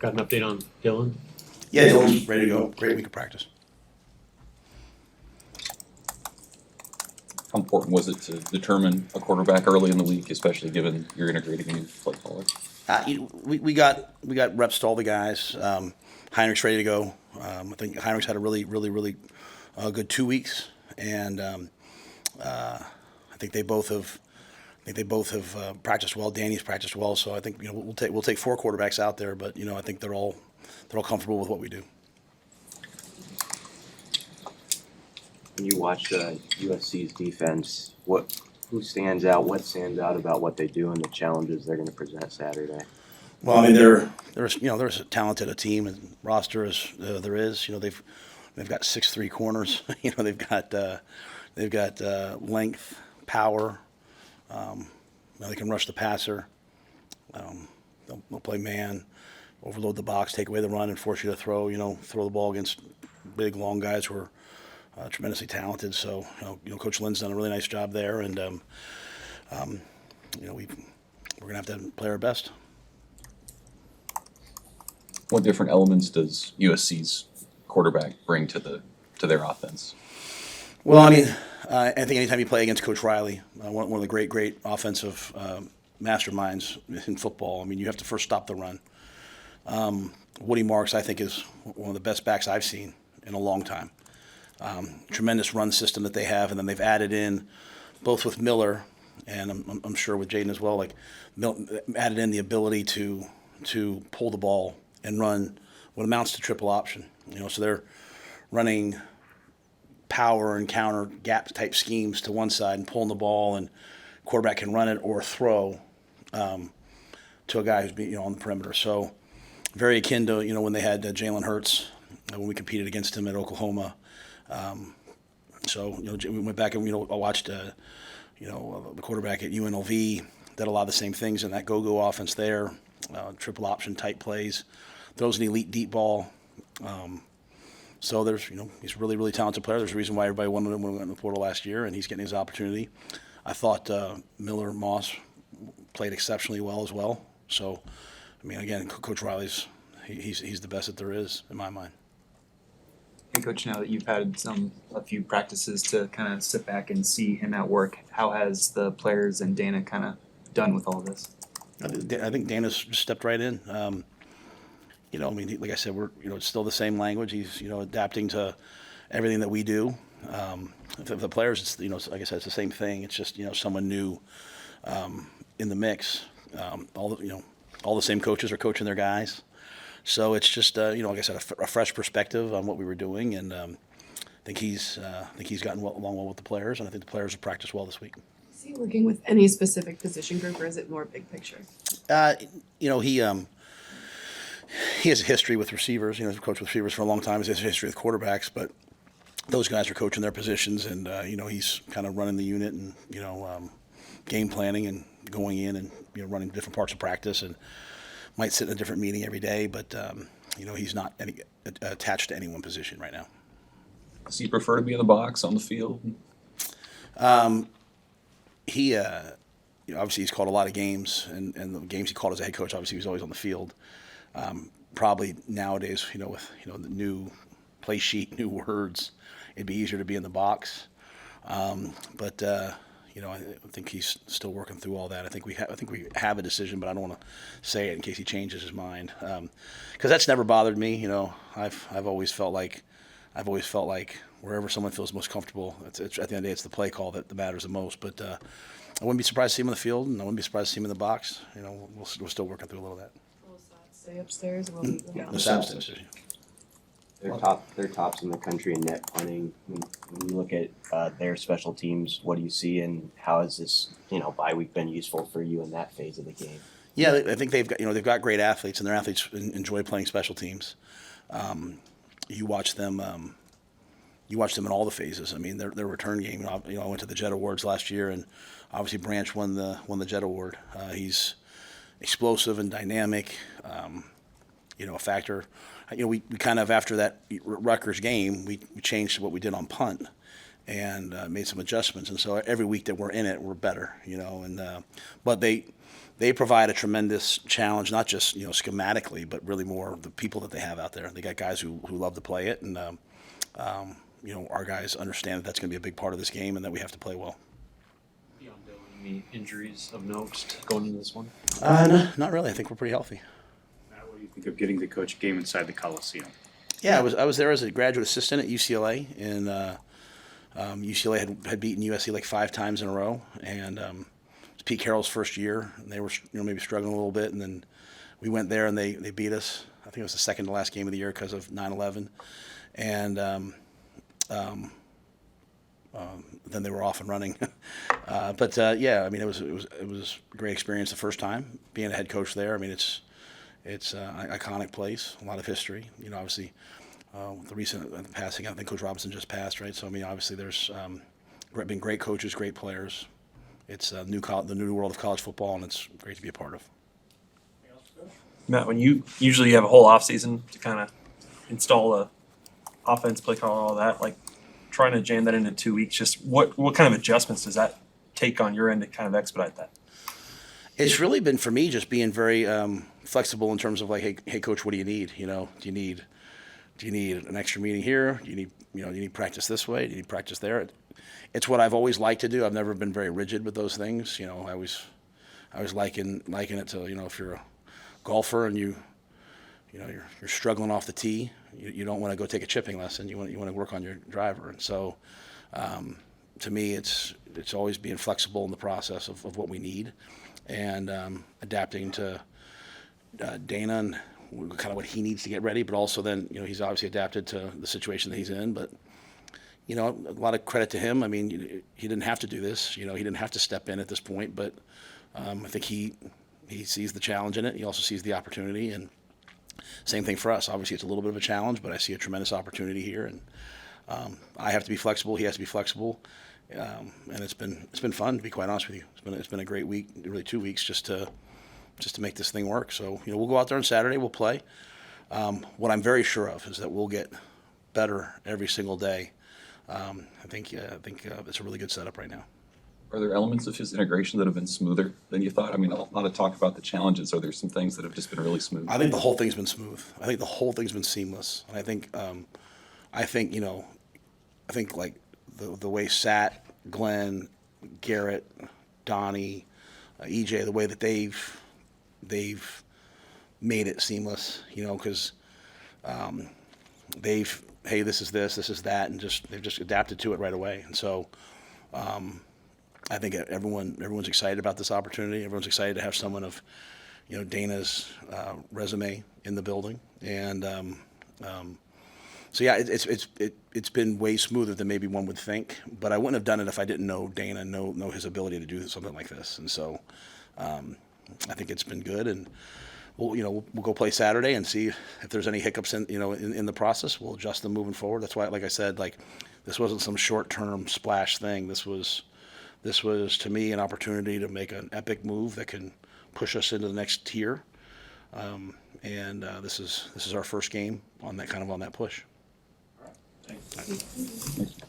Got an update on Dylan? Yeah, Dylan's ready to go. Great week of practice. How important was it to determine a quarterback early in the week, especially given you're integrating a new play caller? We got reps to all the guys. Heinrich's ready to go. I think Heinrich's had a really good 2 weeks, and I think they both have practiced well. Danny's practiced well, so I think we'll take 4 quarterbacks out there, but I think they're all comfortable with what we do. When you watch USC's defense, who stands out? What stands out about what they do and the challenges they're going to present Saturday? Well, I mean, they're as talented a team and roster as there is. They've got 6'3" corners. They've got length, power. They can rush the passer. They'll play man, overload the box, take away the run, and force you to throw. Throw the ball against big, long guys who are tremendously talented. So, Coach Lynn's done a really nice job there, and we're gonna have to play our best. What different elements does USC's quarterback bring to their offense? Well, I mean, I think anytime you play against Coach Rhule, one of the great offensive masterminds in football, I mean, you have to first stop the run. Woody Marks, I think, is one of the best backs I've seen in a long time. Tremendous run system that they have, and then they've added in, both with Miller and I'm sure with Jaden as well, added in the ability to pull the ball and run what amounts to triple option. So they're running power and counter gap type schemes to one side and pulling the ball, and quarterback can run it or throw to a guy who's on the perimeter. So very akin to when they had Jalen Hurts when we competed against him at Oklahoma. We went back and I watched the quarterback at UNLV did a lot of the same things in that go offense there, triple option type plays, throws an elite deep ball. So there's he's a really talented player. There's a reason why everybody wanted him when we went in the portal last year, and he's getting his opportunity. I thought Miller Moss played exceptionally well as well. So I mean, again, Coach Riley's he's the best that there is in my mind. Hey, Coach, now that you've had a few practices to kind of sit back and see him at work, how has the players and Dana kind of done with all this? I think Dana's just stepped right in. I mean, like I said, we're it's still the same language. He's adapting to everything that we do. The players, it's like I said, it's the same thing. It's just someone new in the mix. All the same coaches are coaching their guys. So it's just, like I said, a fresh perspective on what we were doing, and I think he's gotten along well with the players, and I think the players have practiced well this week. Is he working with any specific position group, or is it more big picture? He has a history with receivers. He's coached with receivers for a long time. He has a history with quarterbacks, but those guys are coaching their positions, and he's kind of running the unit and game planning and going in and running different parts of practice and might sit in a different meeting every day, but he's not attached to any one position right now. Does he prefer to be in the box, on the field? He obviously he's called a lot of games, and the games he called as a head coach, obviously he was always on the field. Probably nowadays, with the new play sheet, new words, it'd be easier to be in the box. But I think he's still working through all that. I think we have a decision, but I don't want to say it in case he changes his mind. Because that's never bothered me. I've always felt like wherever someone feels most comfortable, it's at the end of the day, it's the play call that matters the most. But I wouldn't be surprised to see him on the field, and I wouldn't be surprised to see him in the box. We're still working through a little of that. Will Saad stay upstairs, or will he go down? The Saad's decision. They're tops in the country in net punting. When you look at their special teams, what do you see, and how has this bye week been useful for you in that phase of the game? Yeah, I think they've got great athletes, and their athletes enjoy playing special teams. You watch them in all the phases. I mean, their return game. I went to the Jet Awards last year, and obviously Branch won the Jet Award. He's explosive and dynamic. A factor. We kind of, after that Rutgers game, we changed what we did on punt and made some adjustments. And so every week that we're in it, we're better. But they they provide a tremendous challenge, not just schematically, but really more the people that they have out there. They got guys who love to play it, and our guys understand that that's going to be a big part of this game, and that we have to play well. Beyond any injuries of note going into this one? No, not really. I think we're pretty healthy. Matt, what do you think of getting to coach a game inside the Coliseum? Yeah, I was there as a graduate assistant at UCLA, and UCLA had beaten USC like 5 times in a row, and it was Pete Carroll's first year, and they were maybe struggling a little bit, and then we went there and they beat us. I think it was the second to last game of the year because of 9/11, and then they were off and running. Yeah, I mean it was a great experience the first time being a head coach there. I mean it's an iconic place, a lot of history. Obviously. The recent passing, I think Coach Robinson just passed, right? So I mean, obviously, there's been great coaches, great players. It's the new world of college football, and it's great to be a part of. Matt, when you usually have a whole off season to kind of install a offense, play call, all that, like trying to jam that into 2 weeks, just what kind of adjustments does that take on your end to kind of expedite that? It's really been for me just being very flexible in terms of like, hey, coach, what do you need? Do you need an extra meeting here? Do you need practice this way? Do you need practice there? It's what I've always liked to do. I've never been very rigid with those things. I always liken it to if you're a golfer and you're struggling off the tee, you don't want to go take a chipping lesson. You want to work on your driver. And so, to me, it's always being flexible in the process of what we need, and adapting to Dana and kind of what he needs to get ready, but also then he's obviously adapted to the situation that he's in. But a lot of credit to him. I mean, he didn't have to do this. He didn't have to step in at this point. But I think he sees the challenge in it. He also sees the opportunity, and same thing for us. Obviously, it's a little bit of a challenge, but I see a tremendous opportunity here, and I have to be flexible. He has to be flexible, and it's been fun, to be quite honest with you. It's been a great week, really 2 weeks, just to make this thing work. So, we'll go out there on Saturday, we'll play. What I'm very sure of is that we'll get better every single day. I think it's a really good setup right now. Are there elements of his integration that have been smoother than you thought? I mean, a lot of talk about the challenges. Are there some things that have just been really smooth? I think the whole thing's been smooth. I think the whole thing's been seamless. And I think like the way Sat, Glenn, Garrett, Donnie, EJ, the way that they've made it seamless, because hey, this is that, and they've just adapted to it right away. And so I think everyone's excited about this opportunity. Everyone's excited to have someone of Dana's resume in the building, and so yeah, it's been way smoother than maybe one would think. But I wouldn't have done it if I didn't know Dana, know his ability to do something like this. And so I think it's been good, and we'll go play Saturday and see if there's any hiccups in the process. We'll adjust them moving forward. That's why, like I said, this wasn't some short-term splash thing. This was to me an opportunity to make an epic move that can push us into the next tier. And this is our first game on that push. Thanks.